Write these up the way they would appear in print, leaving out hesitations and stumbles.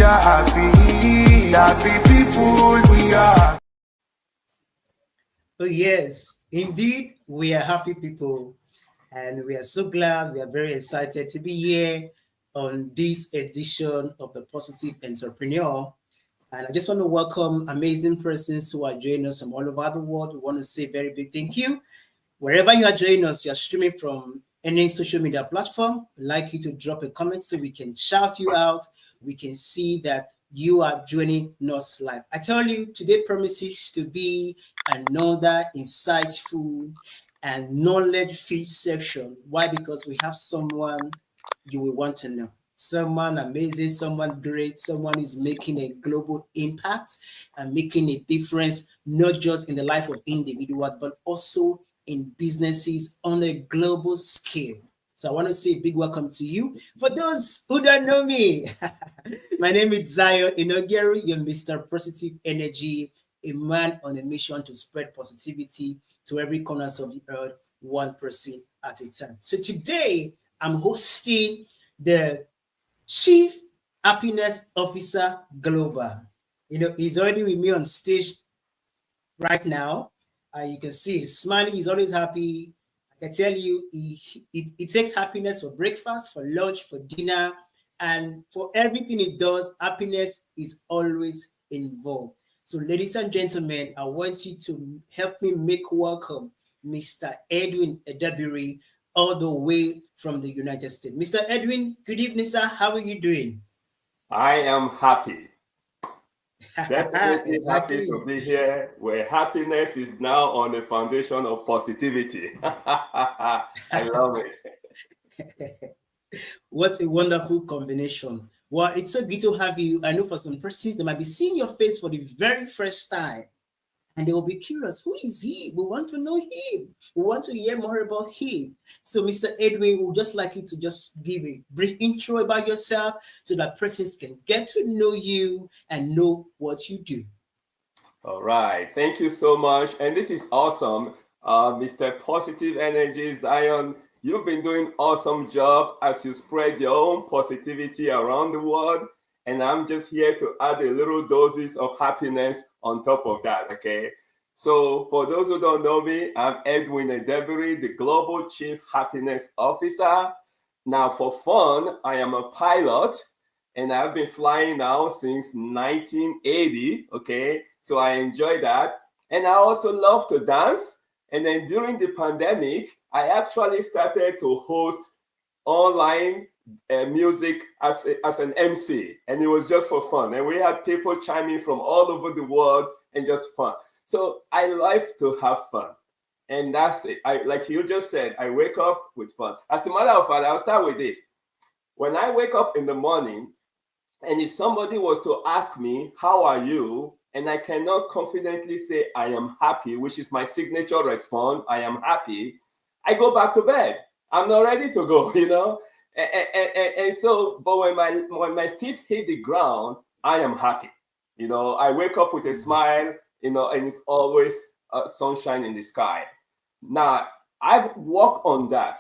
are happy. Happy people, we are. Oh, yes, indeed, we are happy people. And we are so glad, we are very excited to be here on this edition of the Positive Entrepreneur. And I just want to welcome amazing persons who are joining us from all over the world. We want to say a very big thank you. Wherever you are joining us, you are streaming from any social media platform. We'd like you to drop a comment so we can shout you out. We can see that you are joining us live. I tell you, today promises to be another insightful and knowledge-filled section. Why? Because we have someone you will want to know. Someone amazing, someone great, someone is making a global impact and making a difference, not just in the life of individuals, but also in businesses on a global scale. So I want to say a big welcome to you. For those who don't know me, my name is Zion Inogeru, your Mr. Positive Energy, a man on a mission to spread positivity to every corners of the earth, 1% at a time. So today, I'm hosting the Chief Happiness Officer Global. You know, he's already with me on stage right now. You can see he's smiling, he's always happy. I can tell you, he takes happiness for breakfast, for lunch, for dinner, and for everything he does, happiness is always involved. So, ladies and gentlemen, I want you to help me make welcome Mr. Edwin Edabiri, all the way from the United States. Mr. Edwin, good evening, sir. How are you doing? I am happy. Definitely happy Exactly. to be here where happiness is now on the foundation of positivity. I love it. What a wonderful combination. Well, it's so good to have you. I know for some persons, they might be seeing your face for the very first time and they will be curious. Who is he? We want to know him. We want to hear more about him. So, Mr. Edwin, we would just like you to just give a brief intro about yourself so that persons can get to know you and know what you do. All right. Thank you so much. And this is awesome. Mr. Positive Energy, Zion, you've been doing awesome job as you spread your own positivity around the world. And I'm just here to add a little doses of happiness on top of that, okay? So for those who don't know me, I'm Edwin Edebiri, the Global Chief Happiness Officer. Now for fun, I am a pilot and I've been flying now since 1980, okay? So I enjoy that. And I also love to dance. And then during the pandemic, I actually started to host online music as an MC, and it was just for fun. And we had people chiming from all over the world and just fun. So I like to have fun, and that's it. Like you just said, I wake up with fun. As a matter of fact, I'll start with this. When I wake up in the morning, and if somebody was to ask me, "How are you?" and I cannot confidently say I am happy, which is my signature response, I am happy, I go back to bed. I'm not ready to go, you know? And so, but when my feet hit the ground, I am happy. You know, I wake up with a smile, you know, and it's always sunshine in the sky. Now, I've worked on that.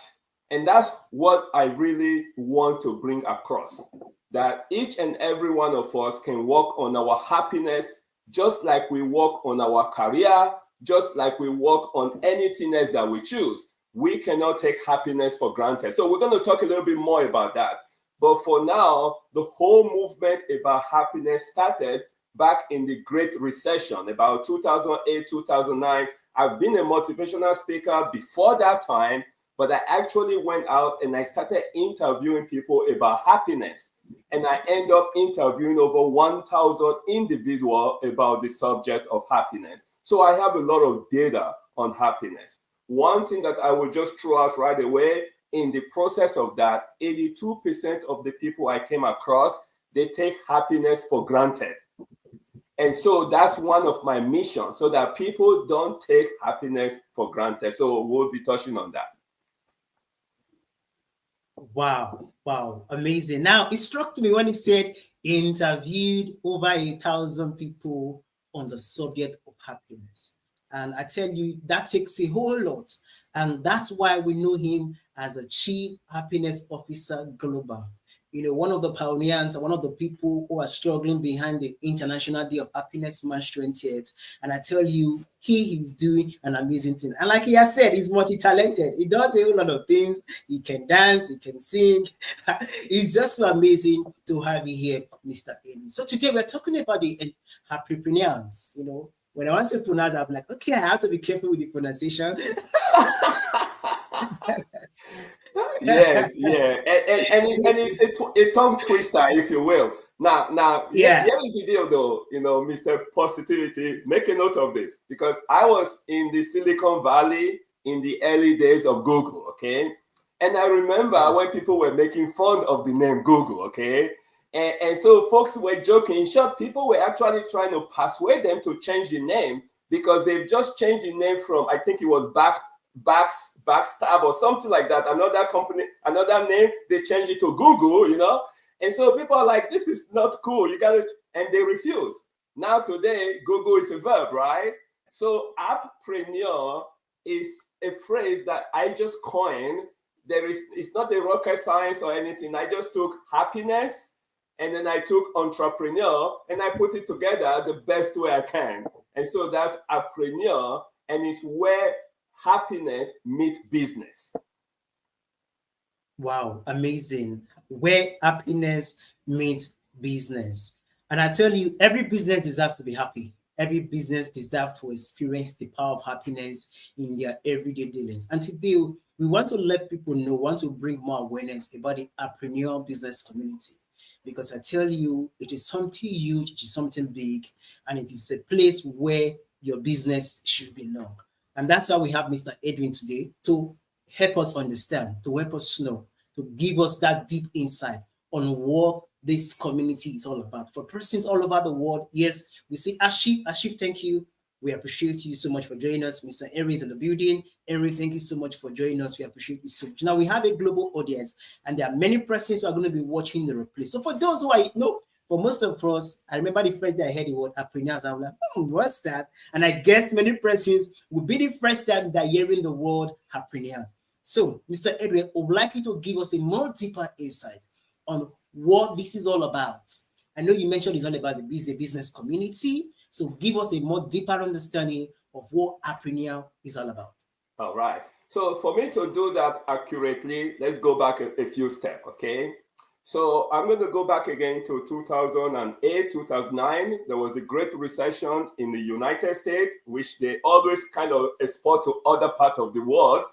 And that's what I really want to bring across, that each and every one of us can work on our happiness just like we work on our career, just like we work on anything else that we choose. We cannot take happiness for granted. So we're going to talk a little bit more about that. But for now, the whole movement about happiness started back in the Great Recession, about 2008, 2009. I've been a motivational speaker before that time, but I actually went out and I started interviewing people about happiness. And I end up interviewing over 1,000 individuals about the subject of happiness. So I have a lot of data on happiness. One thing that I will just throw out right away, in the process of that, 82% of the people I came across, they take happiness for granted. And so that's one of my missions, so that people don't take happiness for granted. So we'll be touching on that. Wow, amazing. Now, it struck me when he said he interviewed over 1,000 people on the subject of happiness. And I tell you, that takes a whole lot. And that's why we know him as a Chief Happiness Officer Global. one of the pioneers, one of the people who are struggling behind the International Day of Happiness, March 20th. And I tell you, he is doing an amazing thing. And like he has said, he's multi-talented. He does a whole lot of things. He can dance, he can sing. It's just so amazing to have you here, Mr. Edwin. So today we're talking about the Happreneurs. When I want to pronounce, I'm like, okay, I have to be careful with the pronunciation. Yes, yeah, and it's a tongue twister, if you will. Now, Yeah. here is the deal, though. Mr. Positivity, make a note of this, because I was in the Silicon Valley in the early days of Google, okay, and I remember when people were making fun of the name Google, okay, and so folks were joking. In short, people were actually trying to persuade them to change the name because they've just changed the name from, I think it was Backstab or something like that, another company, another name, they changed it to Google, and so people are like, this is not cool, you gotta, and they refuse. Now today, Google is a verb, right? So Happreneur is a phrase that I just coined. It's not a rocket science or anything. I just took happiness and then I took entrepreneur and I put it together the best way I can. And so that's Happreneur, and it's where happiness meet business. Wow, amazing. Where happiness meets business. And I tell you, every business deserves to be happy. Every business deserves to experience the power of happiness in their everyday dealings. And today, we want to let people know, want to bring more awareness about the entrepreneurial business community. Because I tell you, it is something huge, it is something big, and it is a place where your business should belong. And that's why we have Mr. Edwin today to help us understand, to help us know, to give us that deep insight on what this community is all about. For persons all over the world, yes, we see Ashif, thank you. We appreciate you so much for joining us. Mr. Henry is in the building. Henry, thank you so much for joining us. We appreciate you so much. Now we have a global audience, and there are many persons who are going to be watching the replay. So for those who are, for most of us, I remember the first day I heard the word Happreneurs, I was like, what's that? And I guess many persons will be the first time they're hearing the word Happreneurs. So, Mr. Edwin, I would like you to give us a more deeper insight on what this is all about. I know you mentioned it's all about the business community. So give us a more deeper understanding of what Happreneur is all about. All right. So for me to do that accurately, let's go back a few steps, okay? So I'm going to go back again to 2008, 2009. There was a great recession in the United States, which they always kind of export to other parts of the world.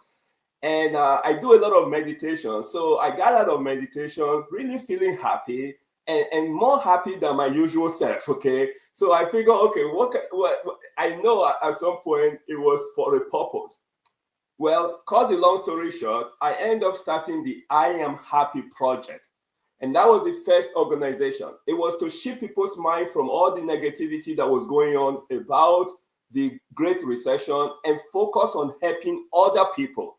And I do a lot of meditation. So I got out of meditation really feeling happy and more happy than my usual self, okay? So I figure, okay, what I know at some point it was for a purpose. Well, cut the long story short, I end up starting the I Am Happy project. And that was the first organization. It was to shift people's mind from all the negativity that was going on about the Great Recession and focus on helping other people.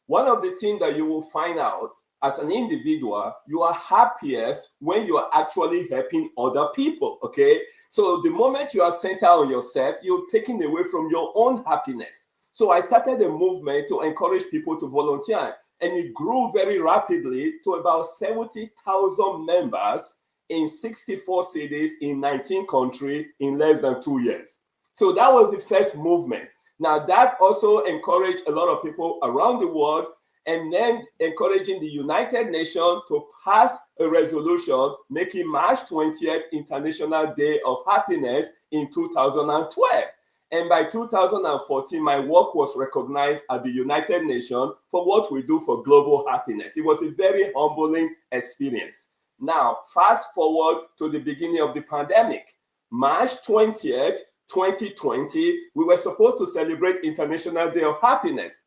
One of the things that you will find out as an individual, you are happiest when you are actually helping other people, okay? So the moment you are centered on yourself, you're taking away from your own happiness. So I started a movement to encourage people to volunteer, and it grew very rapidly to about 70,000 members in 64 cities in 19 countries in less than 2 years. So that was the first movement. Now that also encouraged a lot of people around the world, and then encouraging the United Nations to pass a resolution making March 20th International Day of Happiness in 2012. And by 2014, my work was recognized at the United Nations for what we do for global happiness. It was a very humbling experience. Now, fast forward to the beginning of the pandemic. March 20th, 2020, we were supposed to celebrate International Day of Happiness,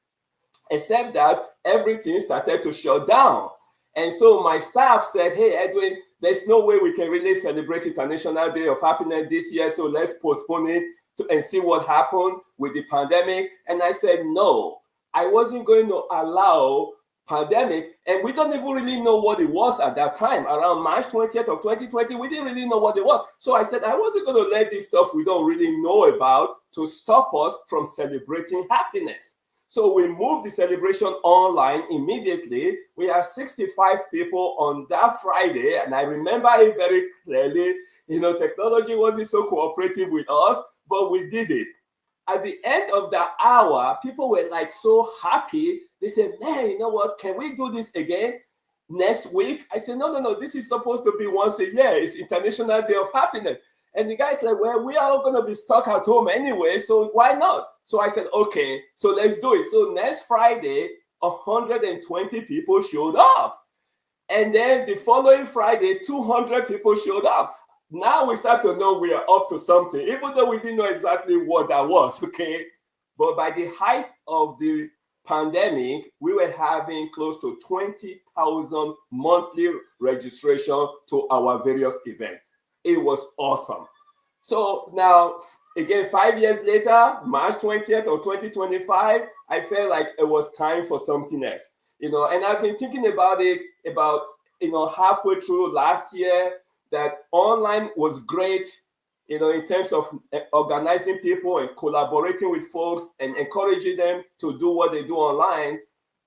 except that everything started to shut down. And so my staff said, hey, Edwin, there's no way we can really celebrate International Day of Happiness this year, so let's postpone it and see what happened with the pandemic. And I said, no, I wasn't going to allow pandemic, and we don't even really know what it was at that time. Around March 20th of 2020, we didn't really know what it was. So I said, I wasn't going to let this stuff we don't really know about to stop us from celebrating happiness. So we moved the celebration online immediately. We had 65 people on that Friday, and I remember it very clearly. Technology wasn't so cooperative with us, but we did it. At the end of the hour, people were like so happy. They said, man, you know what? Can we do this again next week? I said, no. This is supposed to be once a year. It's International Day of Happiness. And the guy's like, well, we are all going to be stuck at home anyway, so why not? So I said, okay, so let's do it. So next Friday, 120 people showed up. And then the following Friday, 200 people showed up. Now we start to know we are up to something, even though we didn't know exactly what that was, okay? But by the height of the pandemic, we were having close to 20,000 monthly registration to our various events. It was awesome. So now, again, 5 years later, March 20th of 2025, I felt like it was time for something else. And I've been thinking about it halfway through last year, that online was great, in terms of organizing people and collaborating with folks and encouraging them to do what they do online.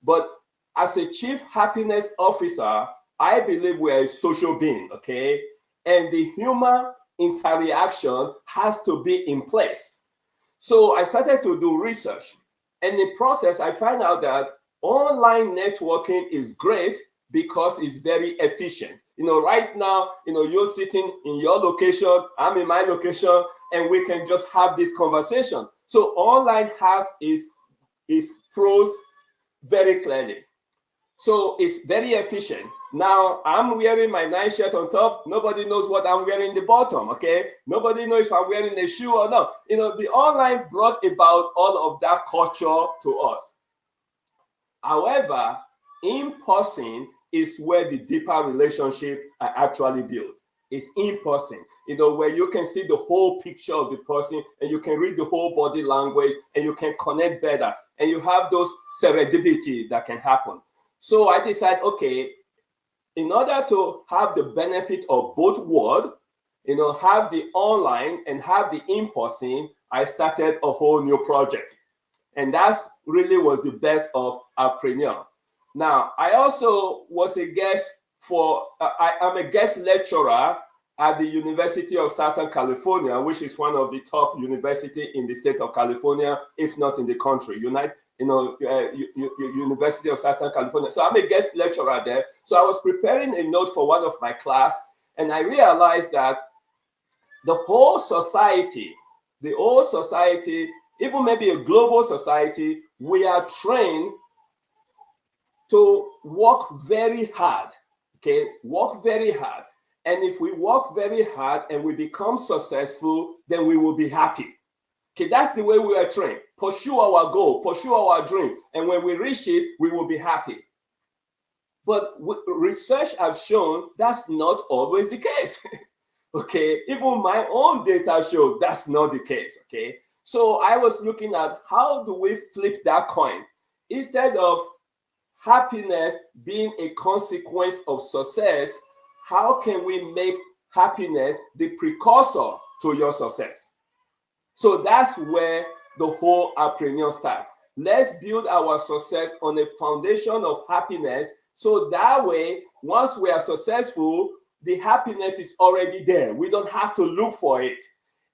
But as a chief happiness officer, I believe we're a social being, okay? And the human interaction has to be in place. So I started to do research. And in the process, I found out that online networking is great because it's very efficient. Right now, you're sitting in your location, I'm in my location, and we can just have this conversation. So online has its pros very clearly. So it's very efficient. Now I'm wearing my nice shirt on top. Nobody knows what I'm wearing in the bottom, okay? Nobody knows if I'm wearing a shoe or not. The online brought about all of that culture to us. However, in person is where the deeper relationship are actually built. It's in person, where you can see the whole picture of the person and you can read the whole body language and you can connect better and you have those serendipity that can happen. So I decided, okay, in order to have the benefit of both worlds, have the online and have the in-person, I started a whole new project. And that's really was the birth of Happreneurs. Now, I also was a guest I'm a guest lecturer at the University of Southern California, which is one of the top universities in the state of California, if not in the country, University of Southern California. So I'm a guest lecturer there. So I was preparing a note for one of my class, and I realized that the whole society, even maybe a global society, we are trained to work very hard, okay? Work very hard. And if we work very hard and we become successful, then we will be happy. Okay, that's the way we are trained. Pursue our goal, pursue our dream. And when we reach it, we will be happy. But research has shown that's not always the case. Okay, even my own data shows that's not the case. Okay, so I was looking at how do we flip that coin? Instead of happiness being a consequence of success, how can we make happiness the precursor to your success? So that's where the whole Happreneurs start. Let's build our success on a foundation of happiness, so that way, once we are successful, the happiness is already there. We don't have to look for it.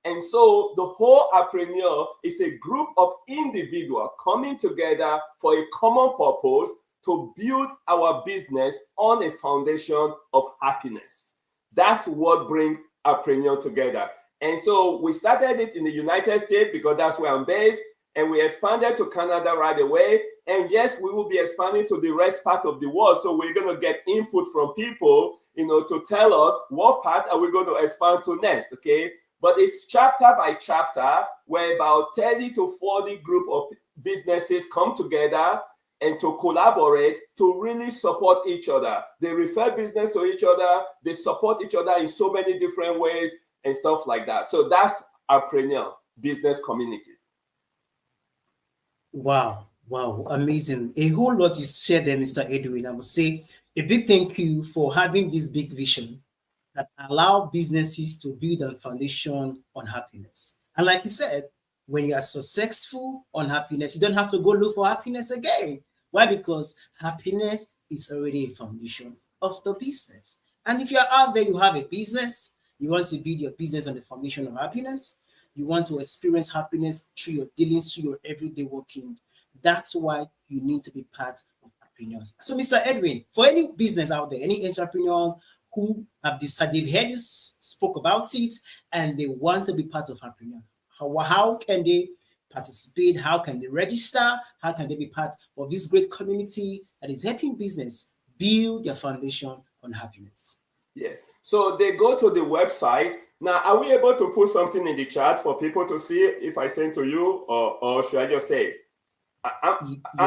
And so the whole Happreneurs is a group of individuals coming together for a common purpose to build our business on a foundation of happiness. That's what brings Happreneurs together. And so we started it in the United States because that's where I'm based, and we expanded to Canada right away. And yes, we will be expanding to the rest part of the world. So we're going to get input from people, to tell us what part are we going to expand to next, okay? But it's chapter by chapter, where about 30 to 40 group of businesses come together and to collaborate to really support each other. They refer business to each other. They support each other in so many different ways and stuff like that. So that's Happreneurs business community. Wow, amazing. A whole lot you shared there, Mr. Edwin. I would say a big thank you for having this big vision that allow businesses to build a foundation on happiness. And like you said, when you are successful on happiness, you don't have to go look for happiness again. Why? Because happiness is already a foundation of the business. And if you're out there, you have a business, you want to build your business on the foundation of happiness, you want to experience happiness through your dealings, through your everyday working. That's why you need to be part of Happreneurs. So, Mr. Edwin, for any business out there, any entrepreneur who have decided, they've heard you spoke about it and they want to be part of Happreneur, how can they participate? How can they register? How can they be part of this great community that is helping business build their foundation on happiness? Yeah. So they go to the website. Now, are we able to put something in the chat for people to see if I send to you, or should I just say? I'm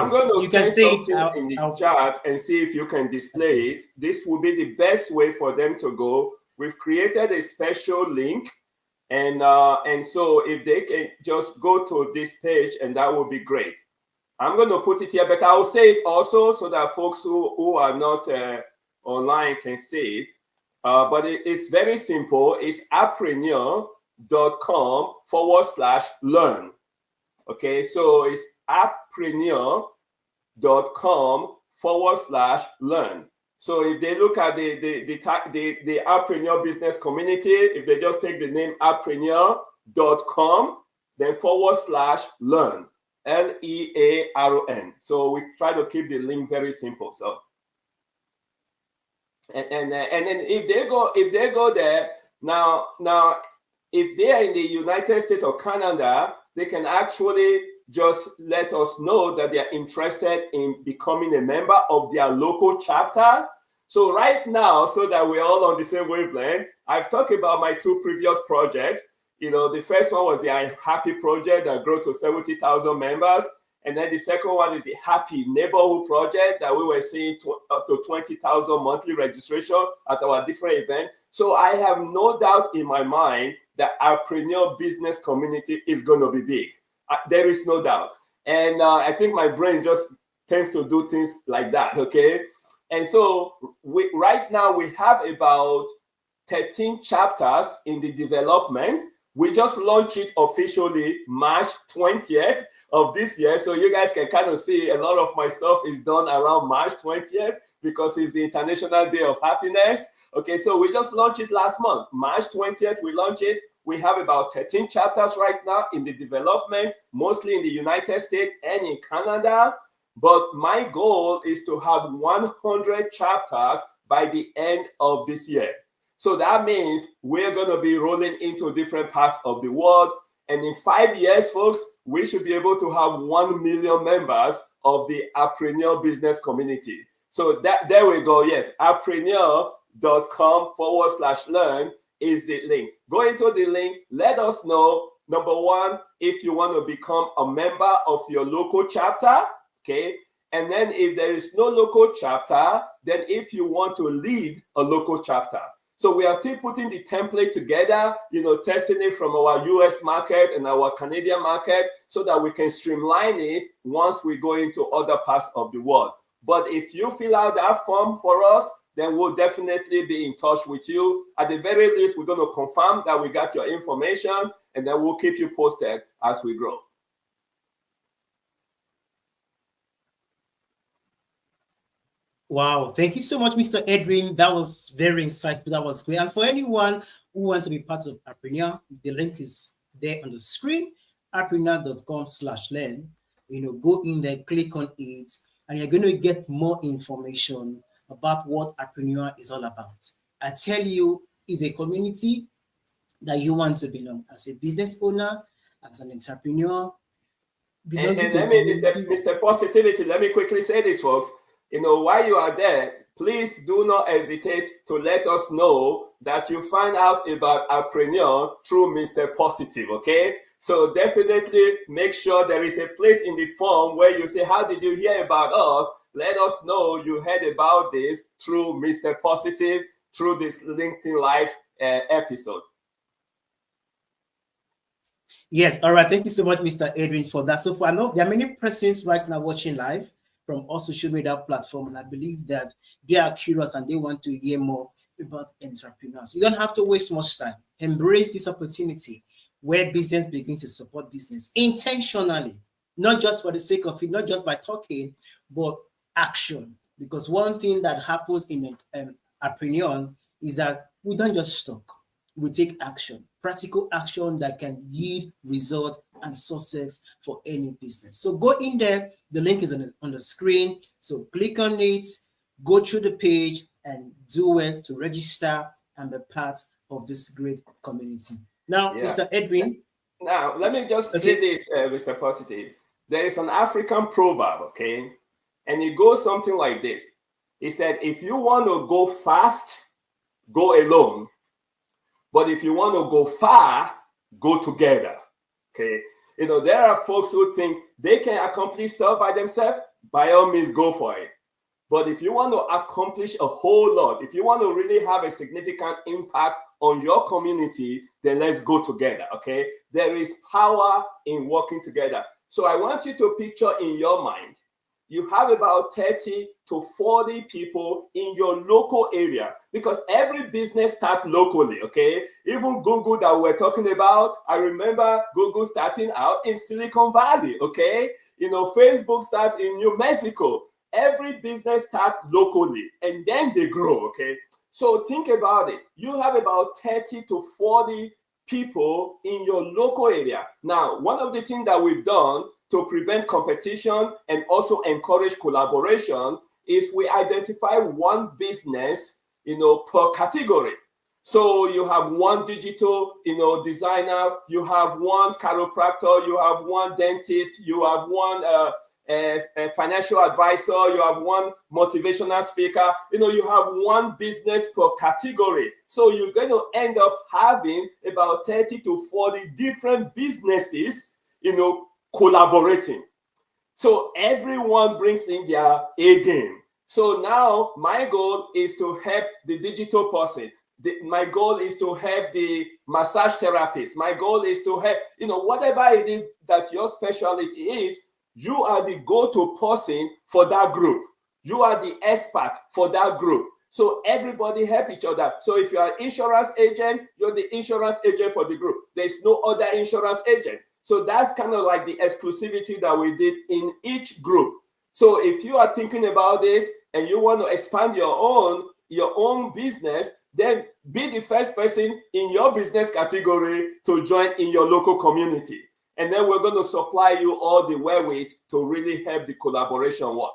going to send something in the chat and see if you can display it. This will be the best way for them to go. We've created a special link, and so if they can just go to this page, and that would be great. I'm going to put it here, but I will say it also so that folks who are not online can see it. But it's very simple. It's happreneur.com/learn. Okay, so it's happreneur.com/learn. So if they look at the Happreneur business community, if they just take the name happreneur.com, then /learn, LEARN. So we try to keep the link very simple. So and then if they go there now if they are in the United States or Canada, they can actually just let us know that they are interested in becoming a member of their local chapter. So right now, so that we're all on the same wavelength, I've talked about my two previous projects. The first one was the Happy Project that grew to 70,000 members. And then the second one is the Happy Neighborhood Project that we were seeing up to 20,000 monthly registration at our different events. So I have no doubt in my mind that our Happreneur business community is going to be big. There is no doubt. And I think my brain just tends to do things like that, okay? And so right now we have about 13 chapters in the development. We just launched it officially March 20th of this year. So you guys can kind of see a lot of my stuff is done around March 20th because it's the International Day of Happiness. Okay, so we just launched it last month. March 20th, we launched it. We have about 13 chapters right now in the development, mostly in the United States and in Canada. But my goal is to have 100 chapters by the end of this year. So that means we're going to be rolling into different parts of the world. And in 5 years, folks, we should be able to have 1 million members of the Happreneur business community. So there we go. Yes, happreneur.com/learn is the link. Go into the link. Let us know, number one, if you want to become a member of your local chapter. Okay. And then if there is no local chapter, then if you want to lead a local chapter. So we are still putting the template together, testing it from our US market and our Canadian market so that we can streamline it once we go into other parts of the world. But if you fill out that form for us, then we'll definitely be in touch with you. At the very least, we're going to confirm that we got your information, and then we'll keep you posted as we grow. Wow, thank you so much, Mr. Edwin. That was very insightful. That was great. And for anyone who wants to be part of Happreneur, the link is there on the screen, happreneur.com/learn. Go in there, click on it, and you're going to get more information about what Happreneur is all about. I tell you, it's a community that you want to belong as a business owner, as an entrepreneur. And let me, Mr. Positivity, let me quickly say this, folks. While you are there, please do not hesitate to let us know that you find out about Happreneur through Mr. Positive, okay? So definitely make sure there is a place in the form where you say, how did you hear about us? Let us know you heard about this through Mr. Positive, through this LinkedIn Live episode. Yes, all right. Thank you so much, Mr. Edwin, for that. So I know there are many persons right now watching live from all social media platforms, and I believe that they are curious and they want to hear more about entrepreneurs. You don't have to waste much time. Embrace this opportunity. where business begin to support business intentionally, not just for the sake of it, not just by talking, but action. Because one thing that happens in Happreneurs is that we don't just talk, we take action, practical action that can yield result and success for any business. So go in there, the link is on the screen. So click on it, go through the page and do it to register and be part of this great community. Now, Yeah. Mr. Edwin. Now, let me just say this, Mr. Positive. There is an African proverb, okay? And it goes something like this. He said, if you want to go fast, go alone. But if you want to go far, go together. Okay. You know, there are folks who think they can accomplish stuff by themselves. By all means, go for it. But if you want to accomplish a whole lot, if you want to really have a significant impact on your community, then let's go together. Okay. There is power in working together. So I want you to picture in your mind, you have about 30 to 40 people in your local area, because every business starts locally, okay? Even Google that we're talking about, I remember Google starting out in Silicon Valley, okay? You know, Facebook started in New Mexico. Every business starts locally and then they grow, okay? So think about it. You have about 30 to 40 people in your local area. Now, one of the things that we've done to prevent competition and also encourage collaboration is we identify one business, you know, per category. So you have one digital, you know, designer, you have one chiropractor, you have one dentist, you have one a financial advisor, you have one motivational speaker, you know, you have one business per category. So you're going to end up having about 30 to 40 different businesses, you know, collaborating. So everyone brings in their A game. So now my goal is to help the digital person. My goal is to help the massage therapist. My goal is to help, you know, whatever it is that your specialty is, you are the go-to person for that group. You are the expert for that group. So everybody help each other. So if you are an insurance agent, you're the insurance agent for the group. There's no other insurance agent. So that's kind of like the exclusivity that we did in each group. So if you are thinking about this and you want to expand your own business, then be the first person in your business category to join in your local community. And then we're going to supply you all the wherewith to really help the collaboration work.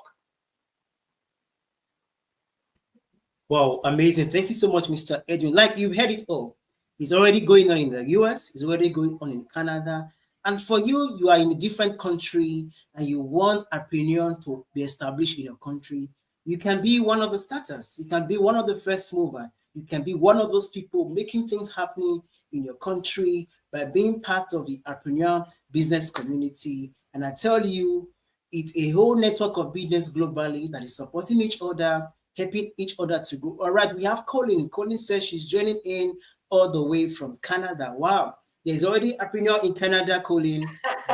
Wow, amazing. Thank you so much, Mr. Edwin. Like you've heard it all. It's already going on in the US, it's already going on in Canada. And for you, you are in a different country and you want Happreneurs to be established in your country. You can be one of the starters. You can be one of the first mover. You can be one of those people making things happening in your country by being part of the Happreneurs business community. And I tell you, it's a whole network of business globally that is supporting each other, helping each other to grow. All right, we have Colin. Colin says she's joining in all the way from Canada. Wow, there's already Happreneurs in Canada, Colin.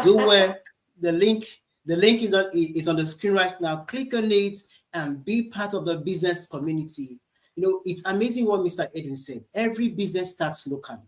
Do well. The link is on the screen right now. Click on it and be part of the business community. You know, it's amazing what Mr. Edwin said. Every business starts locally.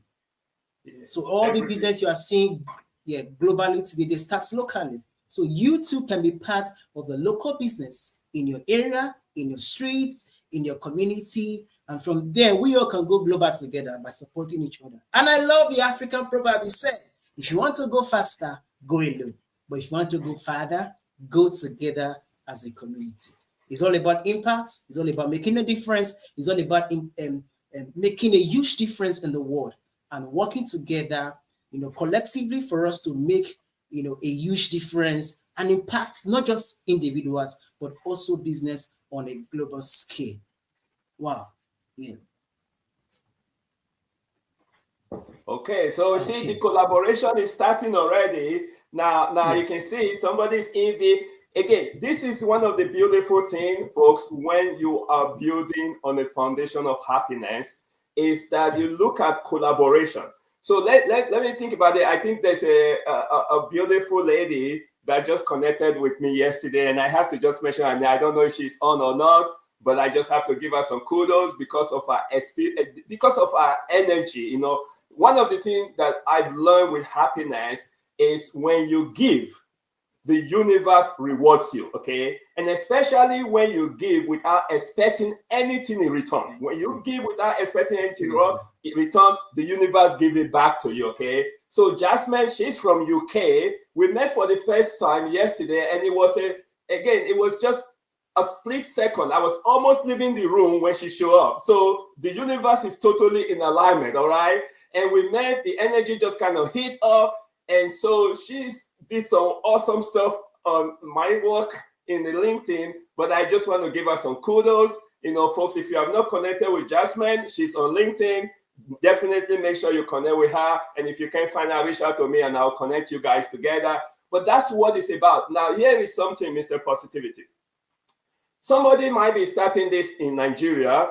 So all the business you are seeing, globally today, they start locally. So you too can be part of the local business in your area, in your streets, in your community. And from there, we all can go global together by supporting each other. And I love the African proverb. It said, if you want to go faster, go alone. But if you want to go farther, go together as a community. It's all about impact. It's all about making a difference. It's all about making a huge difference in the world and working together, you know, collectively for us to make, you know, a huge difference and impact not just individuals, but also business on a global scale. Wow. Yeah. Okay, so see the collaboration is starting already. Now yes. You can see somebody's in the, again, this is one of the beautiful things, folks, when you are building on a foundation of happiness, is that you look at collaboration. So let me think about it. I think there's a beautiful lady that just connected with me yesterday, and I have to just mention her name. I don't know if she's on or not, but I just have to give her some kudos because of her experience, because of her energy. You know, one of the things that I've learned with happiness is when you give, the universe rewards you, okay? And especially when you give without expecting anything in return. When you give without expecting anything in return, the universe gives it back to you, okay? So Jasmine, she's from UK. We met for the first time yesterday, and it was just a split second. I was almost leaving the room when she showed up. So the universe is totally in alignment, all right? And we met, the energy just kind of hit up. And so she's did some awesome stuff on my work in the LinkedIn, but I just want to give her some kudos. Folks, if you have not connected with Jasmine, she's on LinkedIn. Definitely make sure you connect with her. And if you can't find her, reach out to me and I'll connect you guys together. But that's what it's about. Now, here is something, Mr. Positivity. Somebody might be starting this in Nigeria,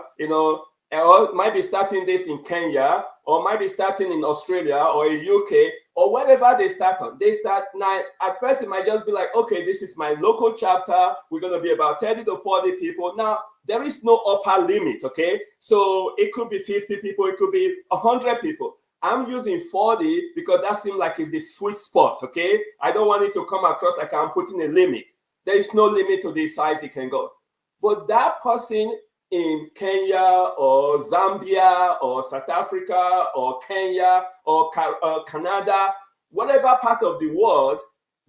or might be starting this in Kenya, or might be starting in Australia or in UK, or wherever they start on. They start now. At first, it might just be like, okay, this is my local chapter. We're going to be about 30 to 40 people. Now, there is no upper limit, okay? So it could be 50 people, it could be 100 people. I'm using 40 because that seems like it's the sweet spot, okay? I don't want it to come across like I'm putting a limit. There is no limit to the size it can go. But that person in Kenya or Zambia or South Africa or Kenya or Canada, whatever part of the world,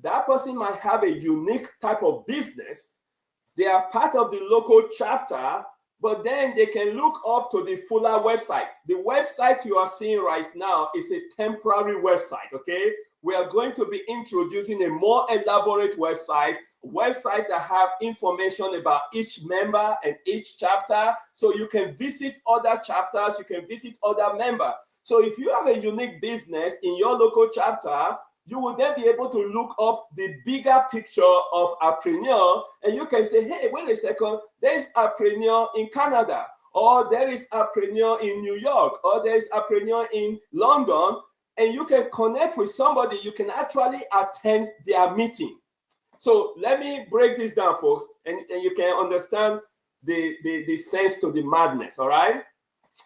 that person might have a unique type of business. They are part of the local chapter, but then they can look up to the fuller website. The website you are seeing right now is a temporary website, okay? We are going to be introducing a more elaborate website that have information about each member and each chapter, so you can visit other chapters, you can visit other members. So if you have a unique business in your local chapter, you will then be able to look up the bigger picture of Happreneur, and you can say, hey, wait a second, there's Happreneur in Canada, or there is Happreneur in New York, or there is Happreneur in London, and you can connect with somebody, you can actually attend their meeting. So let me break this down, folks, and you can understand the sense to the madness, all right?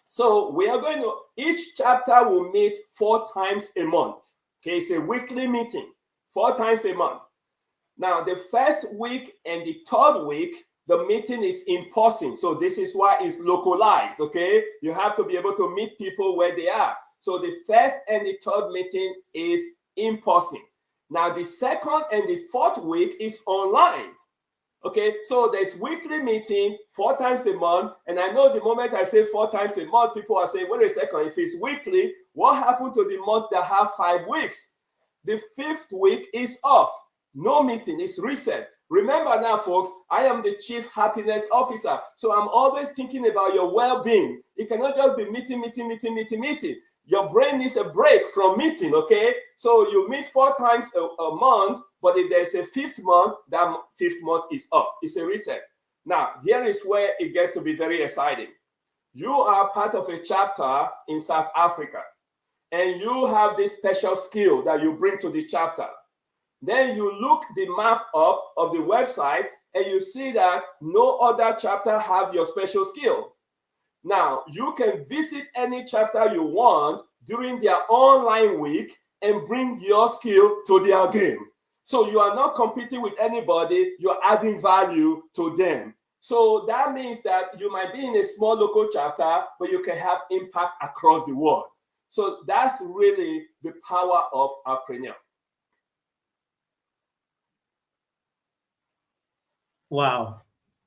So we are going to, each chapter will meet 4 times a month. Okay, it's a weekly meeting, 4 times a month. Now, the first week and the third week, the meeting is in person. So this is why it's localized, okay? You have to be able to meet people where they are. So the first and the third meeting is in person. Now, the second and the fourth week is online. Okay, so there's weekly meeting 4 times a month. And I know the moment I say 4 times a month, people are saying, wait a second, if it's weekly, what happened to the month that have 5 weeks? The 5th week is off. No meeting, it's reset. Remember now, folks, I am the Chief Happiness Officer. So I'm always thinking about your well-being. It cannot just be meeting. Your brain needs a break from meeting, okay? So you meet 4 times a month, but if there's a 5th month, that 5th month is off. It's a reset. Now, here is where it gets to be very exciting. You are part of a chapter in South Africa, and you have this special skill that you bring to the chapter. Then you look the map up of the website, and you see that no other chapter have your special skill. Now, you can visit any chapter you want during their online week and bring your skill to their game. So you are not competing with anybody, you're adding value to them. So that means that you might be in a small local chapter, but you can have impact across the world. So that's really the power of Happreneur. Wow.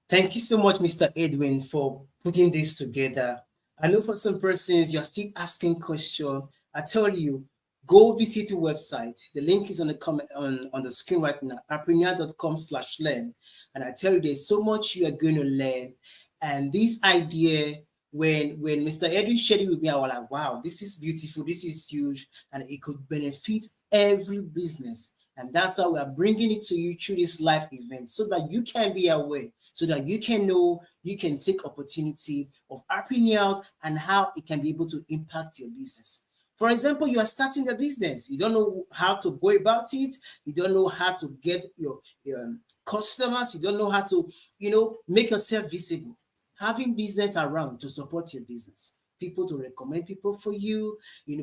Thank you so much, Mr. Edwin, for putting this together. I know for some persons, you're still asking questions. I tell you, go visit the website. The link is on the comment on the screen right now, happreneur.com/learn. And I tell you, there's so much you are going to learn. And this idea, when Mr. Edwin shared it with me, I was like, wow, this is beautiful, this is huge, and it could benefit every business. And that's how we are bringing it to you through this live event, so that you can be aware, so that you can know, you can take opportunity of Happreneurs and how it can be able to impact your business. For example, you are starting a business. You don't know how to go about it. You don't know how to get your customers. You don't know how to, make yourself visible. Having business around to support your business people to recommend people for you,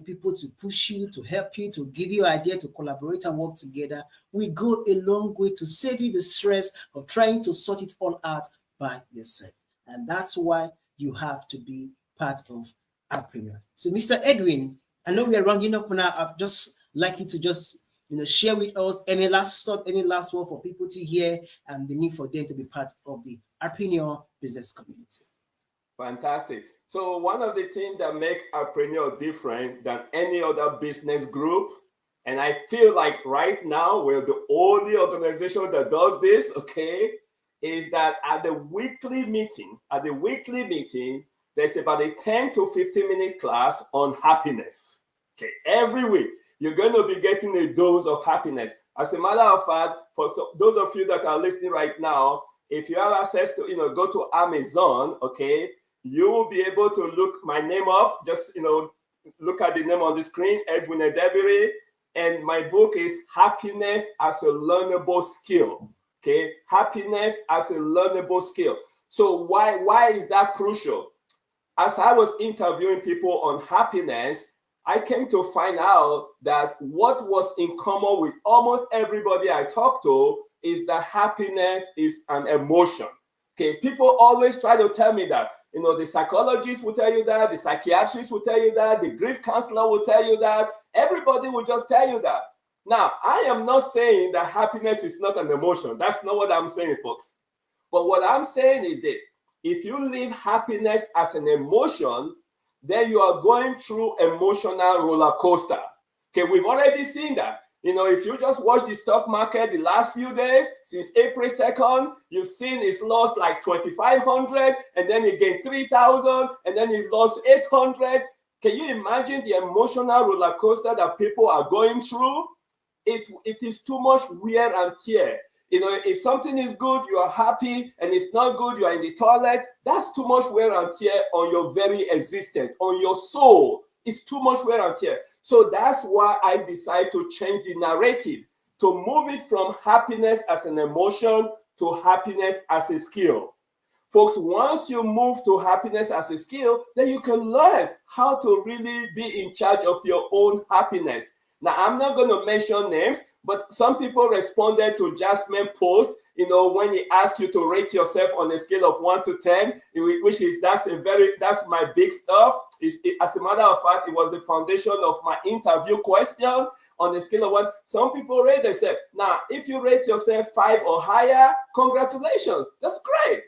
people to push you, to help you, to give you idea, to collaborate and work together, will go a long way to save you the stress of trying to sort it all out by yourself. And that's why you have to be part of Happreneurs. So, Mr. Edwin, I know we are rounding up now. I'd just like you to just share with us any last thought, any last word for people to hear, and the need for them to be part of the Happreneur business community. Fantastic. So one of the things that make Happreneur different than any other business group, and I feel like right now we're the only organization that does this, okay, is that at the weekly meeting, there's about a 10 to 15-minute class on happiness. Okay, every week you're going to be getting a dose of happiness. As a matter of fact, for those of you that are listening right now, if you have access to, go to Amazon, okay, you will be able to look my name up. Just, look at the name on the screen, Edwin Edebiri, and my book is Happiness as a Learnable Skill. Okay, happiness as a learnable skill. So why is that crucial? As I was interviewing people on happiness, I came to find out that what was in common with almost everybody I talked to is that happiness is an emotion. Okay, people always try to tell me that. The psychologists will tell you that, the psychiatrists will tell you that, the grief counselor will tell you that, everybody will just tell you that. Now, I am not saying that happiness is not an emotion. That's not what I'm saying, folks. But what I'm saying is this. If you live happiness as an emotion, then you are going through emotional roller coaster. Okay, we've already seen that. If you just watch the stock market the last few days, since April 2nd, you've seen it's lost like 2,500, and then it gained 3,000, and then it lost 800. Can you imagine the emotional roller coaster that people are going through? It is too much wear and tear. If something is good, you are happy, and it's not good, you are in the toilet. That's too much wear and tear on your very existence, on your soul. It's too much wear and tear. So that's why I decided to change the narrative, to move it from happiness as an emotion to happiness as a skill. Folks, once you move to happiness as a skill, then you can learn how to really be in charge of your own happiness. Now, I'm not going to mention names, but some people responded to Jasmine's post, when he asked you to rate yourself on a scale of 1 to 10, that's my big stuff. As a matter of fact, it was the foundation of my interview question on a scale of 1. Some people rate themselves. Now, if you rate yourself 5 or higher, congratulations. That's great,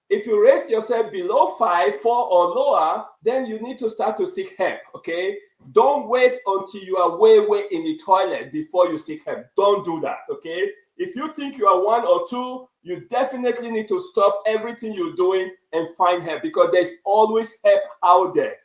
If you rate yourself below 5, 4, or lower, then you need to start to seek help, okay? Don't wait until you are way in the toilet before you seek help. Don't do that, okay? If you think you are 1 or 2, you definitely need to stop everything you're doing and find help, because there's always help out there.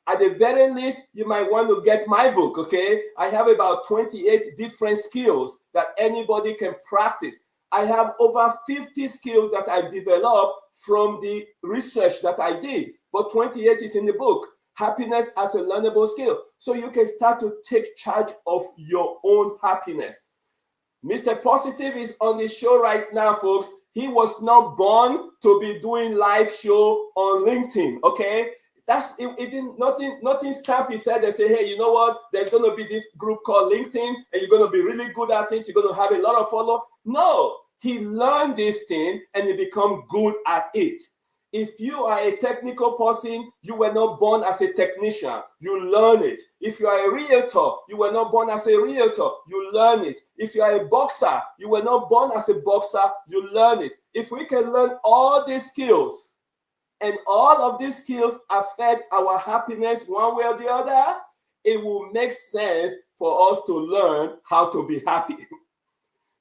At the very least, you might want to get my book, okay? I have about 28 different skills that anybody can practice. I have over 50 skills that I developed from the research that I did, but 28 is in the book. Happiness as a learnable skill. So you can start to take charge of your own happiness. Mr. Positive is on the show right now, folks. He was not born to be doing live show on LinkedIn, okay? It didn't nothing stamp his head and say, hey, you know what? There's going to be this group called LinkedIn, and you're going to be really good at it. You're going to have a lot of followers. No, he learned this thing and he become good at it. If you are a technical person, you were not born as a technician. You learn it. If you are a realtor, you were not born as a realtor. You learn it. If you are a boxer, you were not born as a boxer. You learn it. If we can learn all these skills, and all of these skills affect our happiness one way or the other, it will make sense for us to learn how to be happy.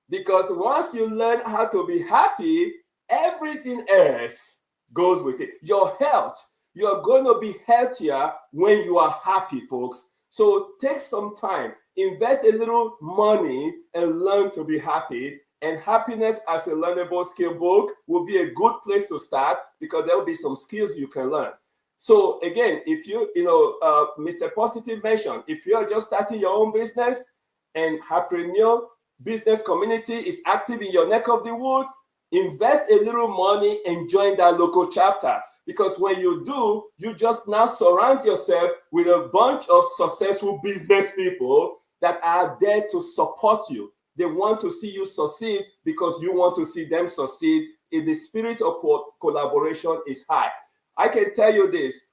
Because once you learn how to be happy, everything else goes with it. Your health, you're going to be healthier when you are happy, folks. So take some time, invest a little money, and learn to be happy. And Happiness as a Learnable Skill book will be a good place to start, because there will be some skills you can learn. So again, if Mr. Positive mentioned, if you are just starting your own business and Happreneur business community is active in your neck of the wood, invest a little money and join that local chapter. Because when you do, you just now surround yourself with a bunch of successful business people that are there to support you. They want to see you succeed because you want to see them succeed. In the spirit of collaboration is high. I can tell you this,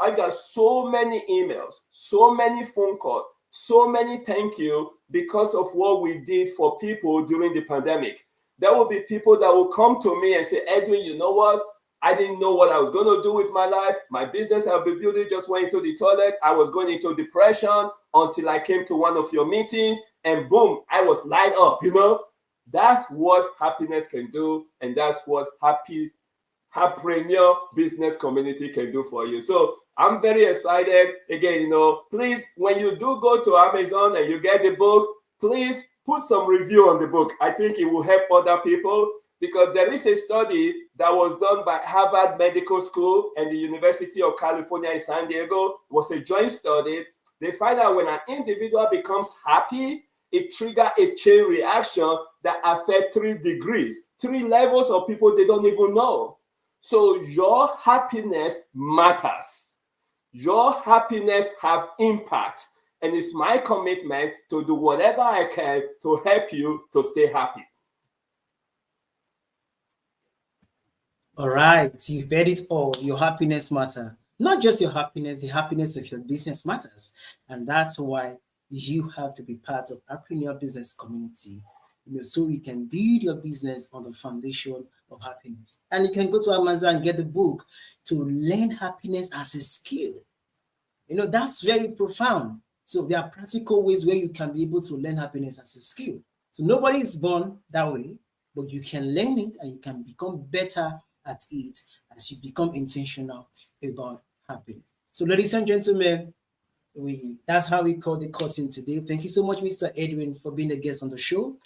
I got so many emails, so many phone calls, so many thank you because of what we did for people during the pandemic. There will be people that will come to me and say, Edwin, you know what? I didn't know what I was going to do with my life. My business I've been building just went into the toilet. I was going into depression until I came to one of your meetings and boom, I was light up, you know? That's what happiness can do. And that's what Happreneur business community can do for you. So I'm very excited. Again, you know, please, when you do go to Amazon and you get the book, please put some review on the book. I think it will help other people because there is a study that was done by Harvard Medical School and the University of California in San Diego. It was a joint study. They find out when an individual becomes happy, it triggers a chain reaction that affects 3 degrees, 3 levels of people they don't even know. So your happiness matters. Your happiness have impact. And it's my commitment to do whatever I can to help you to stay happy. All right, you've heard it all. Your happiness matters. Not just your happiness, the happiness of your business matters. And that's why you have to be part of Happreneur business community. You know, so you can build your business on the foundation of happiness. And you can go to Amazon and get the book to learn happiness as a skill. You know, that's very profound. So there are practical ways where you can be able to learn happiness as a skill. So nobody is born that way, but you can learn it and you can become better at it as you become intentional about happiness. So ladies and gentlemen, that's how we call the curtain today. Thank you so much, Mr. Edwin, for being a guest on the show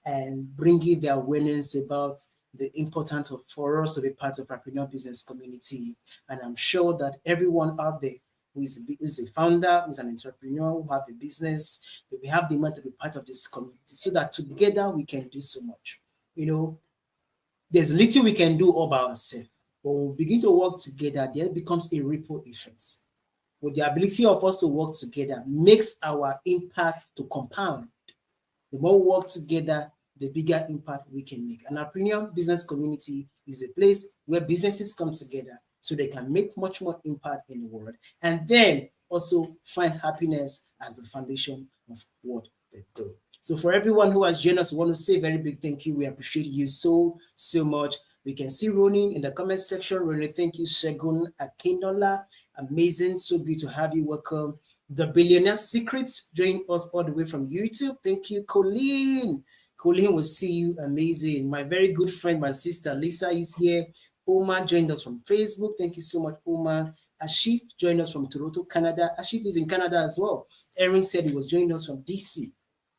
and bringing the awareness about the importance of for us to be part of Happreneur business community. And I'm sure that everyone out there who's a founder, who's an entrepreneur, who have a business, that we have the mind to be part of this community so that together we can do so much. You know, there's little we can do all by ourselves. But when we begin to work together, there becomes a ripple effect. With the ability of us to work together makes our impact to compound. The more we work together, the bigger impact we can make. And our premium business community is a place where businesses come together so they can make much more impact in the world and then also find happiness as the foundation of what they do. So for everyone who has joined us, we want to say a very big thank you. We appreciate you so much. We can see Ronin in the comment section. Ronin, thank you. Shegun Akinola, amazing. So good to have you. Welcome. The Billionaire Secrets joining us all the way from YouTube. Thank you, Colleen. Colleen will see you. Amazing. My very good friend, my sister Lisa is here. Omar joined us from Facebook. Thank you so much, Omar. Ashif joined us from Toronto, Canada. Ashif is in Canada as well. Erin said he was joining us from DC.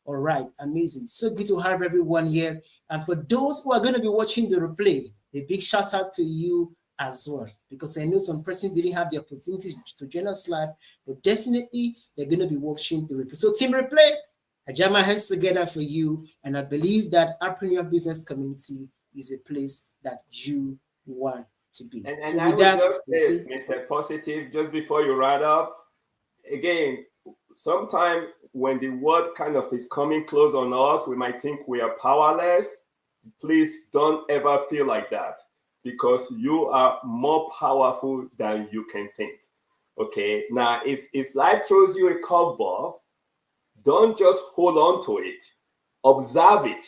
All right, amazing. So good to have everyone here. And for those who are going to be watching the replay, a big shout out to you as well, because I know some persons didn't have the opportunity to join us live, but definitely they're going to be watching the replay. So team replay, I jam my hands together for you, and I believe that Happreneur business community is a place that you want to be. And so I with would that, just say, Mr. Positive, just before you wrap up, again, sometimes when the word kind of is coming close on us, we might think we are powerless. Please don't ever feel like that, because you are more powerful than you can think. Okay, now if life throws you a curveball, don't just hold on to it. Observe it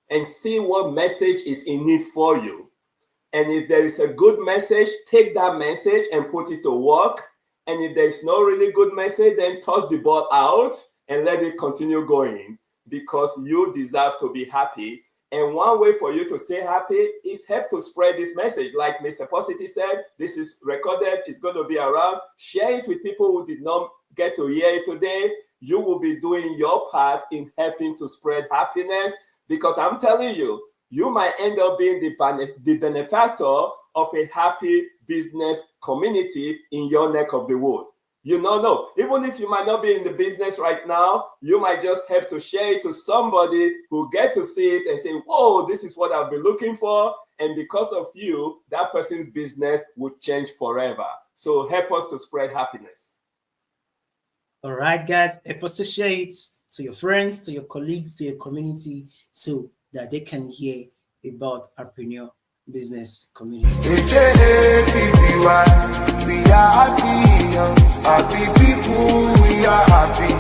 and see what message is in it for you. And if there is a good message, take that message and put it to work. And if there is no really good message, then toss the ball out and let it continue going, because you deserve to be happy. And one way for you to stay happy is help to spread this message. Like Mr. Positive said, this is recorded, it's going to be around. Share it with people who did not get to hear it today. You will be doing your part in helping to spread happiness, because I'm telling you, you might end up being the benefactor of a happy business community in your neck of the wood. You don't know. Even if you might not be in the business right now, you might just have to share it to somebody who get to see it and say, whoa, this is what I've been looking for. And because of you, that person's business would change forever. So help us to spread happiness. All right, guys, help us to share it to your friends, to your colleagues, to your community, so that they can hear about Happreneur business community. We are happy, happy people, we are happy.